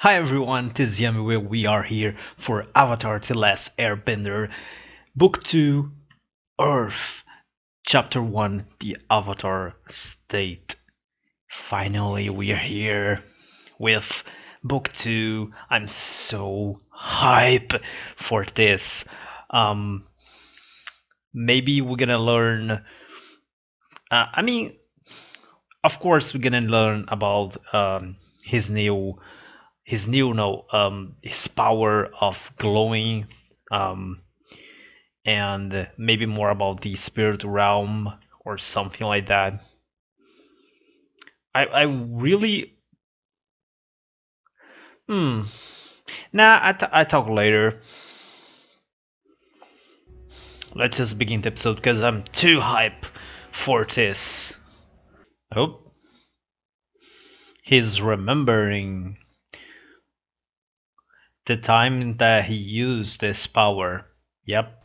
Hi everyone, this is YamiWill. We are here for Avatar The Last Airbender, Book 2, Earth, Chapter 1, The Avatar State. Finally, we are here with Book 2. I'm so hype for this. Um, Maybe we're gonna learn. I mean, of course, we're gonna learn about his new no his power of glowing, um and maybe more about the spirit realm or something like that. I really hmm nah I talk later. Let's just begin the episode because I'm too hype for this. Oh, he's remembering the time that he used this power. Yep.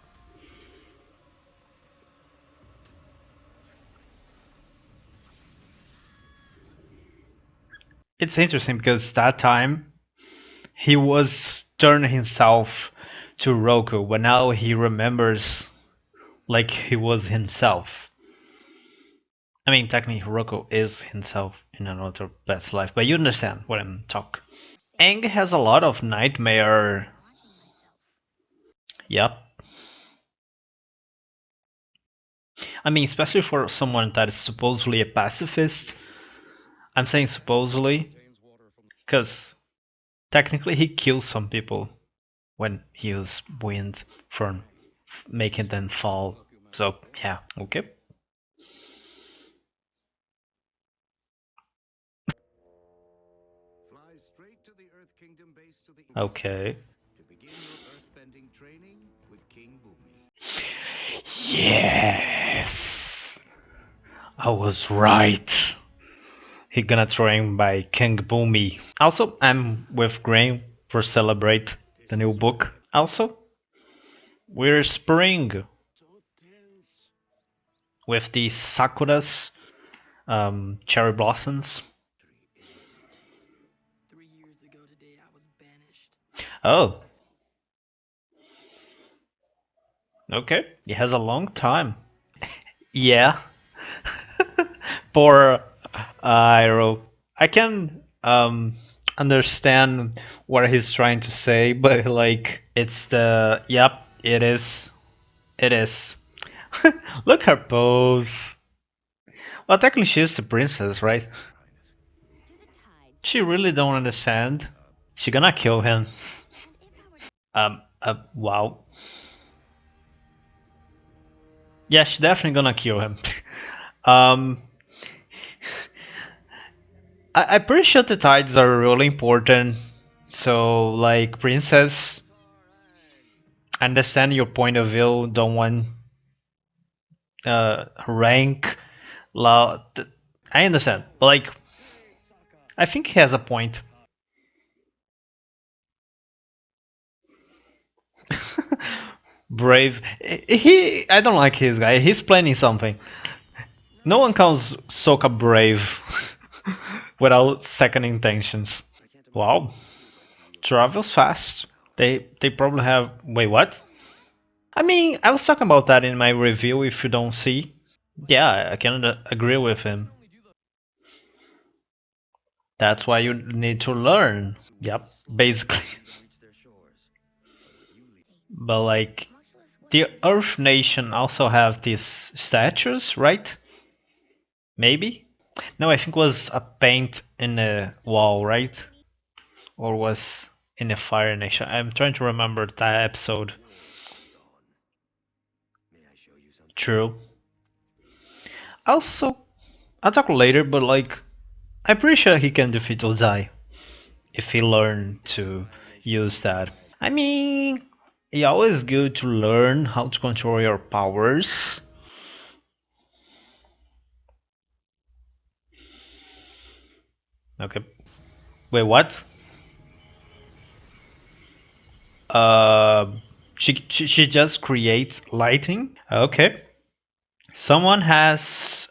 It's interesting because that time he was turning himself to Roku, but now he remembers like he was himself. I mean, technically, Roku is himself in another past life, but you understand what I'm talking. Aang has a lot of nightmare. Yep. I mean, especially for someone that is supposedly a pacifist. I'm saying supposedly because technically he kills some people when he uses wind from making them fall. So yeah, okay. Fly straight to the Earth Kingdom base to the east Okay. to begin your earthbending training with King Boomy. Yes, I was right. He gonna train by King Boomy. Also, I'm with Grain for celebrate the new book. Also, we're spring So tense. with the sakuras, cherry blossoms. 3, isn't it? 3 years ago today, I was banished. Oh, okay. It has a long time. Yeah. For Iroh, I can understand what he's trying to say, but like it's the yep, it is. It is. Look her pose. Well, technically she's the princess, right? She really don't understand. She gonna kill him. Wow. Yeah, she definitely gonna kill him. um, I'm pretty sure the tides are really important. So, like, princess, understand your point of view. Don't want rank. La. I understand, but like, I think he has a point. Brave. I don't like his guy. He's planning something. No one calls Sokka brave without second intentions. Wow, travels fast. They probably have. Wait, what? I mean, I was talking about that in my review. If you don't see, yeah, I can agree with him. That's why you need to learn. Yep, basically. But like, the Earth Nation also have these statues, right? Maybe? No, I think it was a paint in a wall, right? Or was in a Fire Nation. I'm trying to remember that episode. True. Also, I'll talk later, but like, I'm pretty sure he can defeat Ozai if he learned to use that. I mean, it's always good to learn how to control your powers. Okay. Wait, what? Uh, she just creates lighting. Okay. Someone has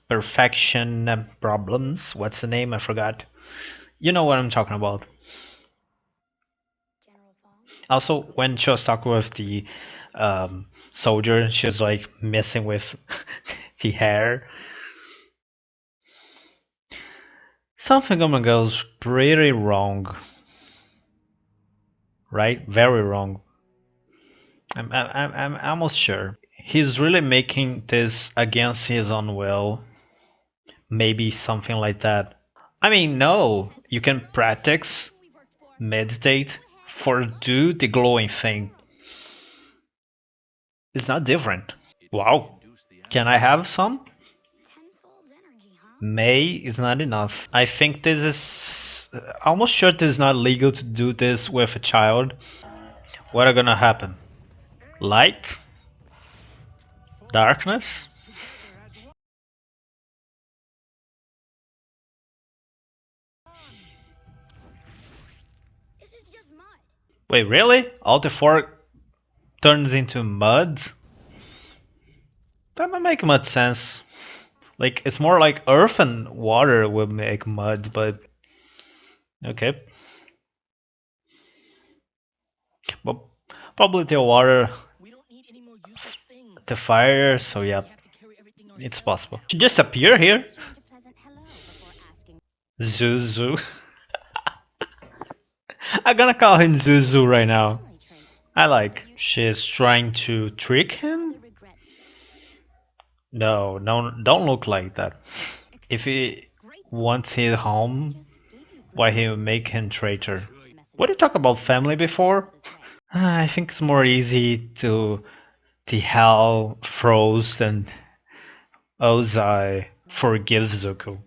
perfection problems. What's the name? I forgot. You know what I'm talking about. General Fong? Also, when she was talking with the soldier, she was like messing with the hair. Something gonna goes pretty wrong, right? Very wrong. I'm almost sure. He's really making this against his own will. Maybe something like that. I mean, no, you can practice, meditate, for do the glowing thing. It's not different. It may Wow. induce the Can I avatar's have state. some? Tenfold energy, huh? May is not enough. I think this is almost sure it is not legal to do this with a child. What are gonna happen? Light? Darkness? This is just mud. Wait, really? All the four turns into mud? That might make much sense. Like, it's more like earth and water will make mud, but okay. But probably the water, We don't need any more useless things. the fire, so yeah, We have to carry everything it's ourselves. possible. She just appear here? Exchange a pleasant hello before asking. Zuzu. I'm gonna call him Zuzu right now. Family trait. I like. She's trying to trick him? Father regrets. No, no, don't look like that. If he Great. wants his home, Just gave you why great he news. make him traitor? Messenger What did you talk about family before? this way. I think it's more easy to the hell froze than Ozai forgive Zuko.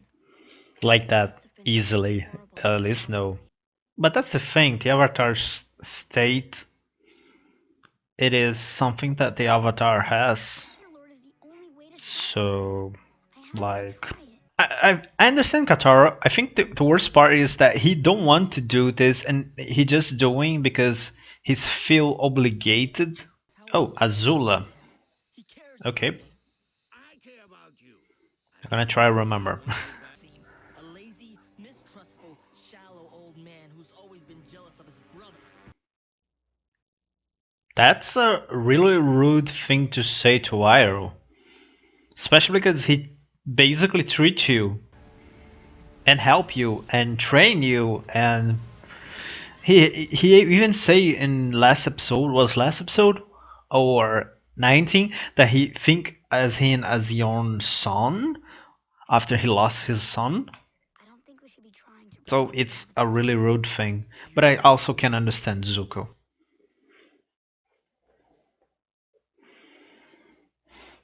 Like that easily, at least no. But that's the thing, the Avatar's state, it is something that the Avatar has. Lord is the only way to So, I have to like, try it. I understand Katara. I think the worst part is that he don't want to do this and he just doing because he's feel obligated. Oh, Azula. He cares Okay, about me. I care about you. I'm gonna try remember. Seem a lazy, mistrustful, shallow old man who's always been jealous of his brother. That's a really rude thing to say to Iroh. Especially because he basically treats you and help you and train you and he even say in last episode was last episode or 19 that he think as him as your own son after he lost his son. I don't think we should be trying to So prevent it's the a really Avatar's rude thing. But I also can understand Zuko.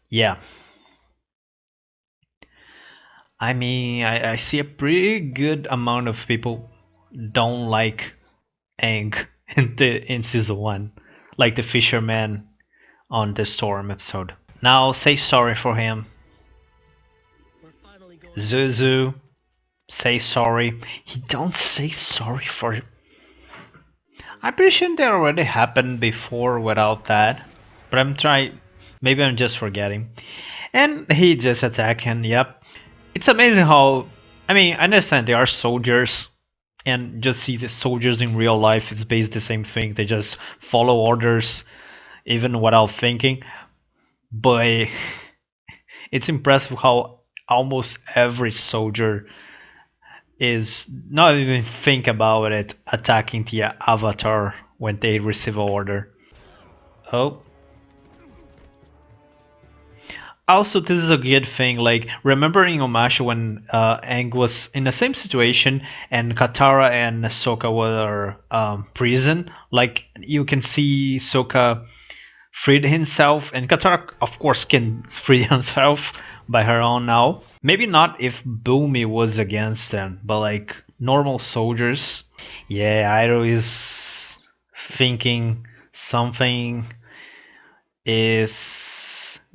Yeah. I mean, I see a pretty good amount of people don't like Aang in season 1. Like the fisherman on the storm episode. Now say sorry for him. We're finally going. Zuzu, say sorry. He don't say sorry for. I'm pretty sure that already happened before without that. But I'm trying. Maybe I'm just forgetting. And he just attacked him. Yep. It's amazing how. I mean, I understand they are soldiers, and just see the soldiers in real life. It's basically the same thing. They just follow orders, even without thinking. But it's impressive how almost every soldier is not even think about it attacking the avatar when they receive an order. Oh. Also, this is a good thing. Like, remembering Omasha when Aang was in the same situation and Katara and Sokka were prison. Like, you can see Sokka freed himself, and Katara, of course, can free himself by her own now. Maybe not if Boomy was against them, but like normal soldiers. Yeah, Iroh is thinking something is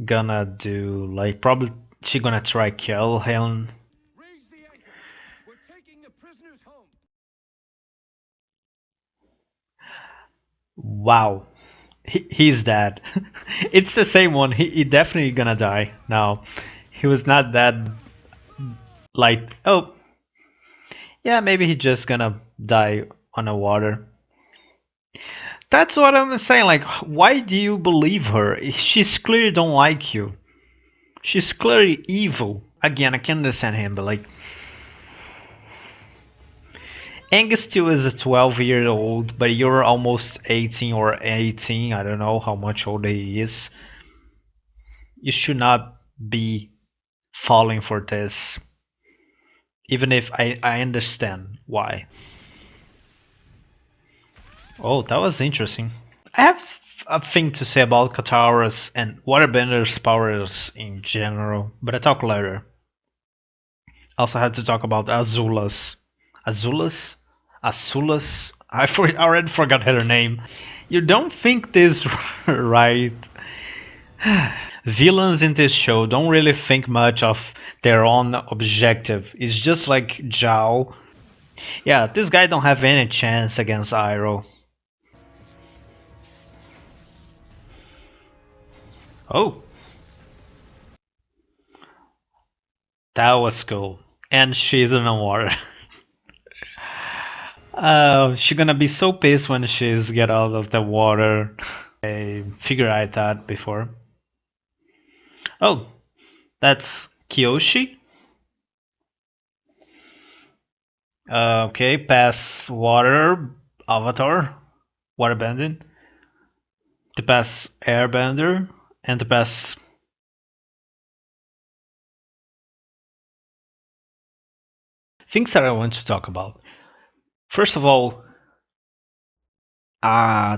gonna do. Like, probably she gonna try kill him. Raise the anchors. We're taking the prisoners home. Wow. He's dead. It's the same one. He definitely gonna die now. He was not that like, oh, Yeah, maybe he just gonna die on the water. That's what I'm saying. Like, why do you believe her? She's clearly don't like you. She's clearly evil. Again, I can understand him, but like, Angus still is a 12-year-old, but you're almost 18 or 18. I don't know how much older he is. You should not be falling for this, even if I understand why. Oh, that was interesting. I have a thing to say about Katara's and Waterbenders' powers in general, but I talk later. Also had to talk about Azula's. Azula's? Azula's? I already forgot her name. You don't think this right? Villains in this show don't really think much of their own objective. It's just like Zhao. Yeah, this guy don't have any chance against Iroh. Oh, that was cool. And she's in the water. She's gonna be so pissed when she's get out of the water. I figured out that before. Oh, that's Kyoshi. Okay, pass water, avatar, waterbending. The pass airbender, and the pass things that I want to talk about. First of all, uh,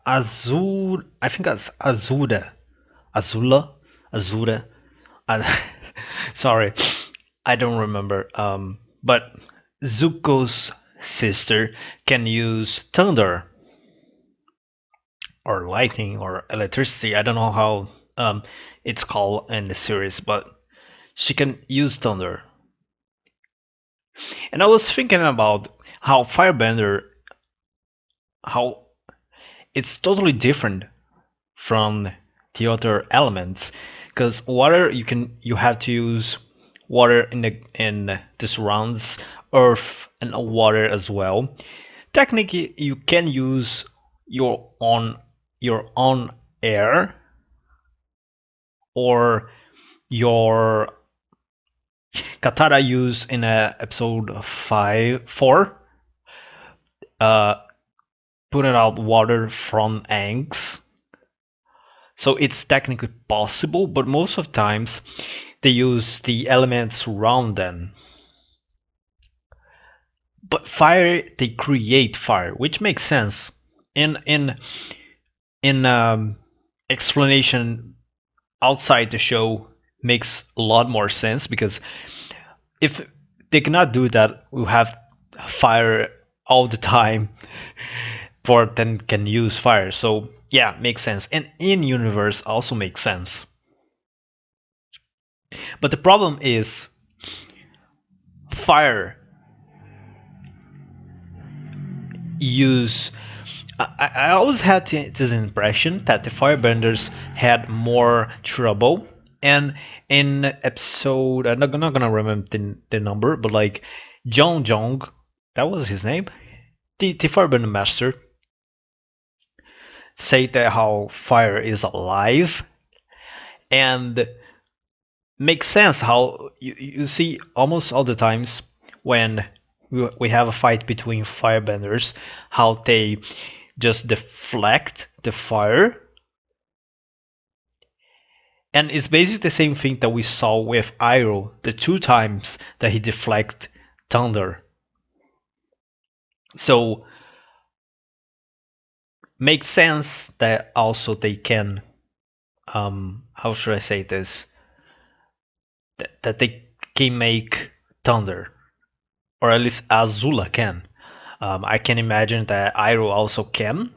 Azul, I think that's Azura. Sorry, I don't remember. But Zuko's sister can use thunder or lightning or electricity. I don't know how it's called in the series, but she can use thunder. And I was thinking about how Firebender, how it's totally different from the other elements, because water you have to use water in the surrounds, earth and water as well. Technically, you can use your own air or your Katara used in episode 4, uh, putting out water from Aang's. So it's technically possible, but most of the times they use the elements around them. But fire, they create fire, which makes sense. In explanation outside the show makes a lot more sense, because if they cannot do that, we have fire all the time. For then can use fire. So yeah, makes sense. And in universe also makes sense. But the problem is fire use. I always had this impression that the firebenders had more trouble. And in episode, I'm not gonna remember the number, but like Jong Jong, that was his name. The firebender master say that how fire is alive, and makes sense how you see almost all the times when we have a fight between firebenders, how they just deflect the fire. And it's basically the same thing that we saw with Iroh the 2 times that he deflect thunder. So makes sense that also they can, how should I say this, that they can make thunder, or at least Azula can. I can imagine that Iroh also can,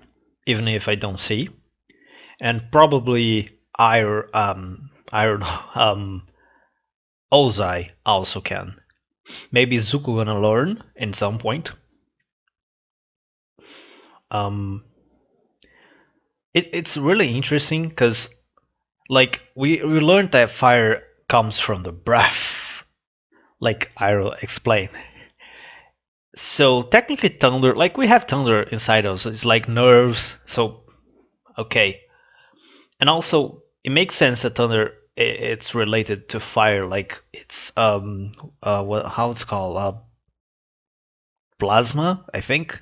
even if I don't see, and probably Ozai also can. Maybe Zuko gonna learn in some point. Um, it's really interesting because like we learned that fire comes from the breath, like Iroh explained. So technically, thunder, like we have thunder inside us, it's like nerves. So okay, and also it makes sense that thunder it's related to fire, like it's what how it's called plasma, I think.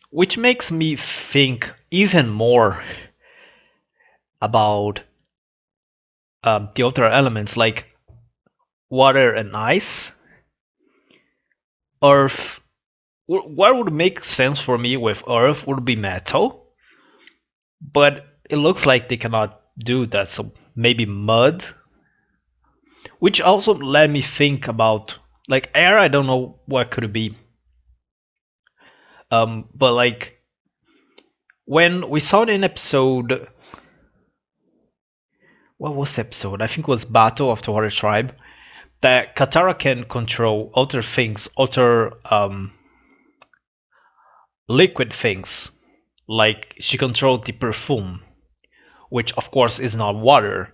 Which makes me think even more about the other elements like water and ice. Earth, what would make sense for me with Earth would be metal, but it looks like they cannot do that. So maybe mud, which also led me think about like air. I don't know what could it be, but like when we saw it in episode, what was the episode? I think it was Battle of the Water Tribe. That Katara can control other things, other liquid things. Like she controlled the perfume, which of course is not water.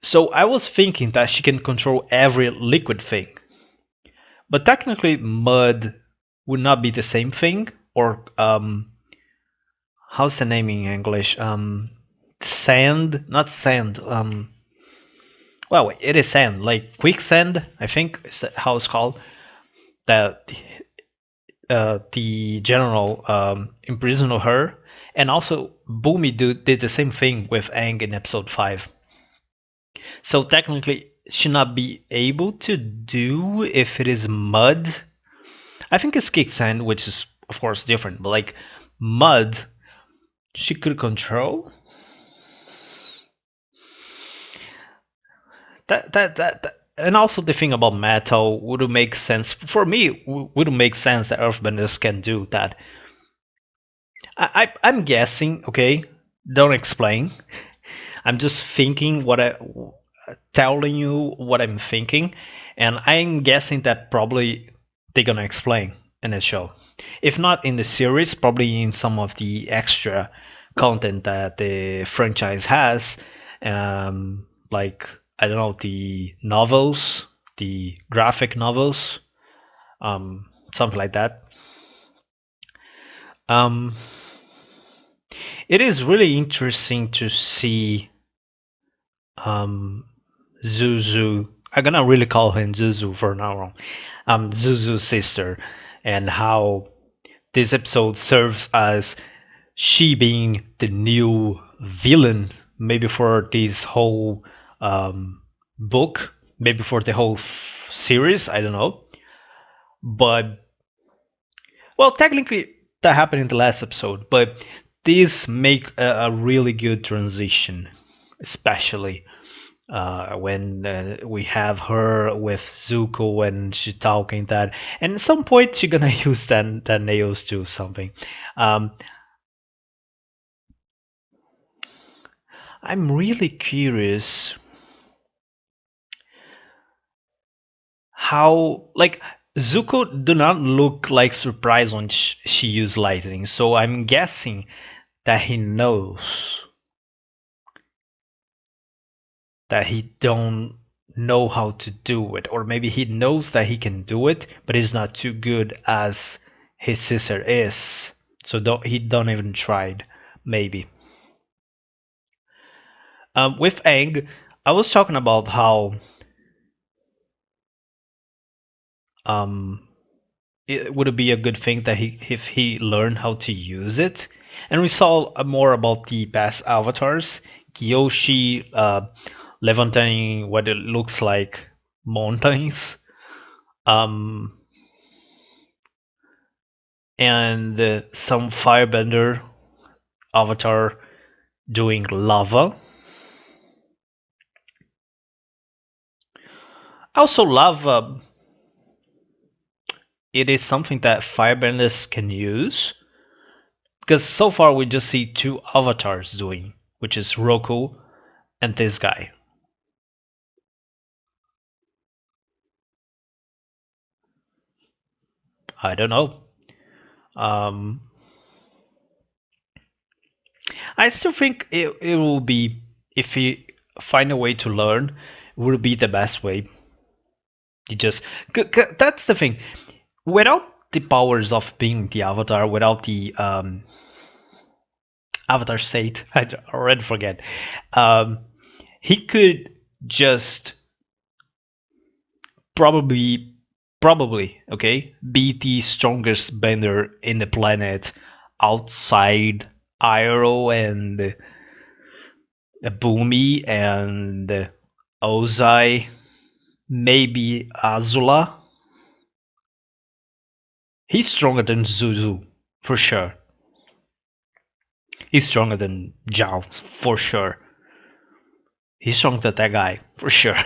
So I was thinking that she can control every liquid thing. But technically, mud would not be the same thing. Or how's the name in English? Sand, not sand. Well, it is sand, like quicksand. I think is how it's called. That the general imprisoned her, and also Boomy did the same thing with Aang in episode 5. So technically, should not be able to do if it is mud. I think it's kicksand, which is of course different, but like mud, she could control. And also the thing about metal would make sense for me. Would make sense that Earthbenders can do that. I'm guessing. Okay, don't explain. I'm just thinking what I telling you what I'm thinking, and I'm guessing that probably they're gonna explain in the show. If not in the series, probably in some of the extra content that the franchise has, like I don't know the novels, the graphic novels, something like that. Um, it is really interesting to see um, Zuzu. I'm gonna really call him Zuzu for now on. Zuzu's sister, and how this episode serves as she being the new villain, maybe for this whole book, maybe for the whole series. I don't know, but well, technically that happened in the last episode, but these make a really good transition, especially when we have her with Zuko and she talking that, and at some point she's gonna use that nails to something. Um, I'm really curious how like Zuko do not look like surprised when she used lightning, so I'm guessing that he knows that he don't know how to do it, or maybe he knows that he can do it but he's not too good as his sister is, so he don't even tried maybe. With Aang, I was talking about how um, it would be a good thing that he if he learned how to use it, and we saw more about the past avatars. Kyoshi levanting what it looks like mountains, um, and some firebender avatar doing lava. Also, lava, it is something that firebenders can use because so far we just see two avatars doing, which is Roku and this guy. I don't know. Um, I still think it will be if he find a way to learn, it will be the best way. You just that's the thing. Without the powers of being the Avatar, without the Avatar state, I already forget. Um, he could just probably okay be the strongest bender in the planet outside Iroh and Bumi and Ozai, maybe Azula. He's stronger than Zuzu for sure. He's stronger than Zhao for sure. He's stronger than that guy for sure.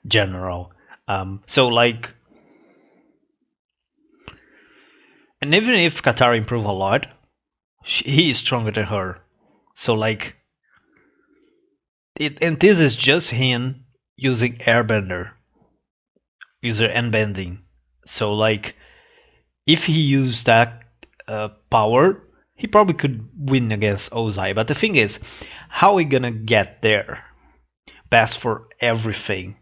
General. So like, and even if Katara improve a lot, he is stronger than her. So like, and this is just him using Airbender, user bending. So like, if he used that power, he probably could win against Ozai. But the thing is, how are we gonna get there? Best for everything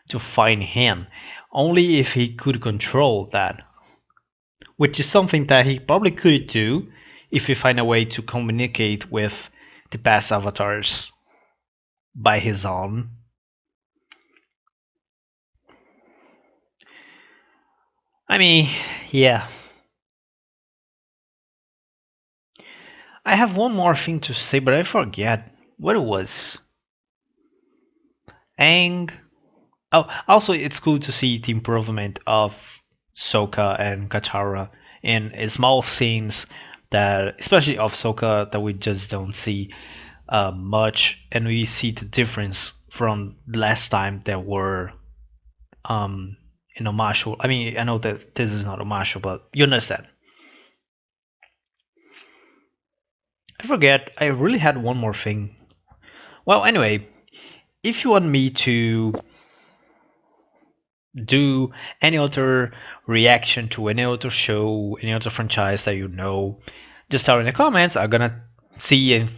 to find him. Only if he could control that, which is something that he probably could do if he find a way to communicate with the past avatars by his own. I mean, yeah. I have one more thing to say, but I forget what it was. Aang. Oh, also, it's cool to see the improvement of Sokka and Katara in small scenes that, especially of Sokka, that we just don't see much, and we see the difference from last time there were in Omashu. I mean, I know that this is not Omashu, but you understand. I forget. I really had one more thing. Well, anyway, if you want me to do any other reaction to any other show, any other franchise that you know, just tell in the comments. I'm gonna see and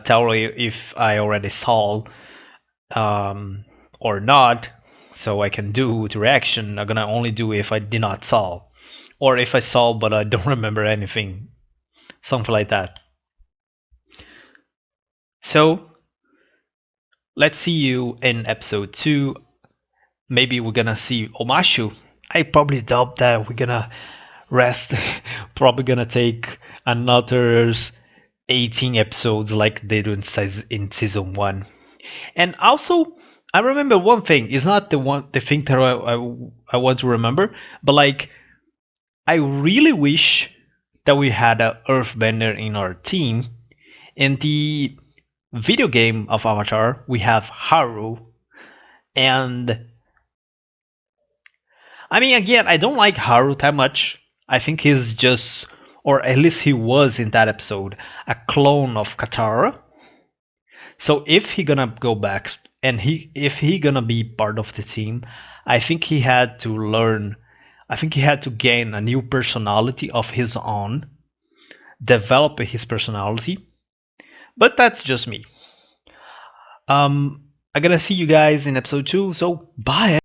tell you if I already saw um, or not, so I can do the reaction. I'm gonna only do if I did not saw, or if I saw but I don't remember anything, something like that. So let's see you in episode 2. Maybe we're gonna see Omashu. I probably doubt that we're gonna rest. Probably gonna take another 18 episodes like they do in season 1. And also, I remember one thing. It's not the thing that I want to remember, but like I really wish that we had a Earthbender in our team. In the video game of Avatar, we have Haru, and I mean, again, I don't like Haru that much. I think he's just, or at least he was in that episode, a clone of Katara. So if he gonna go back and if he gonna be part of the team, I think he had to learn. I think he had to gain a new personality of his own, develop his personality. But that's just me. I'm gonna see you guys in episode 2. So bye.